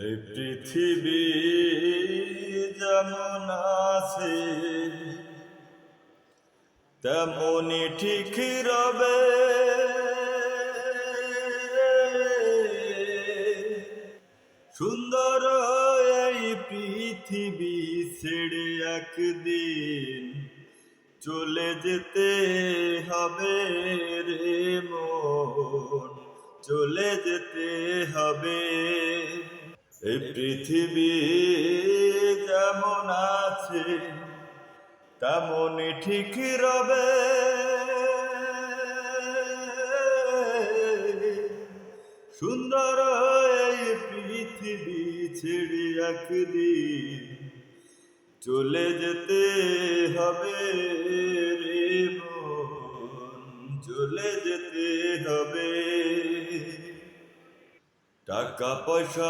এই পৃথিবী যেমন আছে তেমনই ঠিক রবে, সুন্দর এই পৃথিবী ছেড়ে একদিন চলে যেতে হবে রে মন, চলে যেতে হবে। এই পৃথিবী যেমন আছে তেমনই ঠিক রবে, সুন্দর এই পৃথিবী ছেড়ে একদিন চলে যেতে হবে রে মন, চলে যেতে হবে। টাকা পয়সা